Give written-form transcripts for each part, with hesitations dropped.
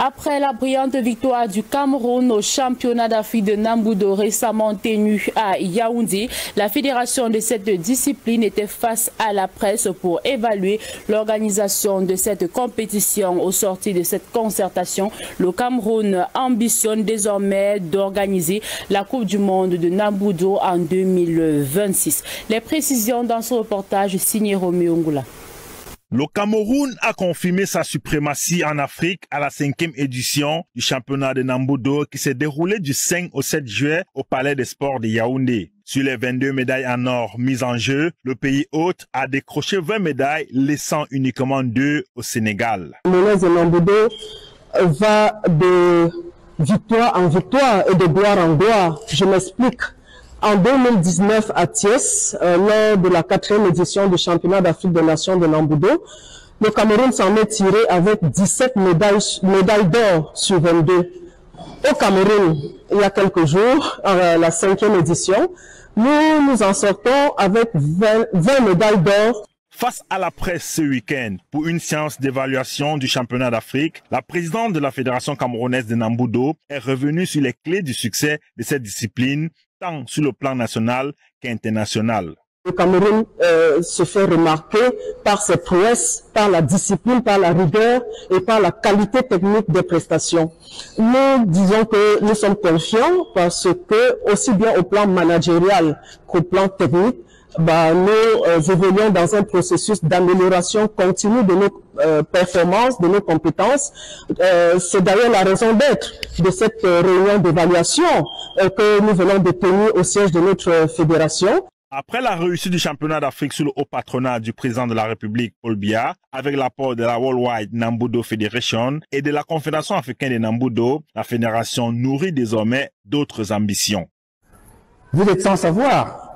Après la brillante victoire du Cameroun au championnat d'Afrique de Nambudo récemment tenu à Yaoundé, la fédération de cette discipline était face à la presse pour évaluer l'organisation de cette compétition. Au sortir de cette concertation, le Cameroun ambitionne désormais d'organiser la Coupe du Monde de Nambudo en 2026. Les précisions dans ce reportage signé Roméo Ngoula. Le Cameroun a confirmé sa suprématie en Afrique à la 5e édition du championnat de Nambudo qui s'est déroulé du 5 au 7 juillet au Palais des Sports de Yaoundé. Sur les 22 médailles en or mises en jeu, le pays hôte a décroché 20 médailles, laissant uniquement 2 au Sénégal. Le de Nambudo va de victoire en victoire et de gloire en gloire. Je m'explique. En 2019 à Thiès, lors de la 4e édition du championnat d'Afrique des Nations de Nambudo, le Cameroun s'en est tiré avec 17 médailles d'or sur 22. Au Cameroun, il y a quelques jours, la 5e édition, nous en sortons avec 20 médailles d'or. Face à la presse ce week-end, pour une séance d'évaluation du championnat d'Afrique, la présidente de la Fédération camerounaise de Nambudo est revenue sur les clés du succès de cette discipline, tant sur le plan national qu'international. Le Cameroun se fait remarquer par ses prouesses, par la discipline, par la rigueur et par la qualité technique des prestations. Nous disons que nous sommes confiants parce que, aussi bien au plan managérial qu'au plan technique, nous évoluons dans un processus d'amélioration continue de nos performances, de nos compétences. C'est d'ailleurs la raison d'être de cette réunion d'évaluation que nous venons de tenir au siège de notre fédération. Après la réussite du championnat d'Afrique sous le haut patronat du président de la République, Paul Biya, avec l'apport de la Worldwide Nambudo Federation et de la Confédération africaine de Nambudo, la fédération nourrit désormais d'autres ambitions. Vous êtes sans savoir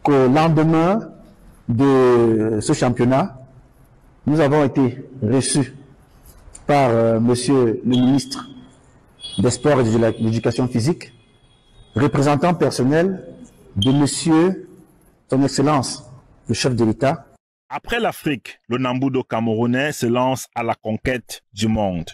qu'au lendemain de ce championnat, nous avons été reçus par monsieur le ministre des Sports et de l'Éducation physique, représentant personnel de monsieur son Excellence, le chef de l'État. Après l'Afrique, le Nambudo camerounais se lance à la conquête du monde.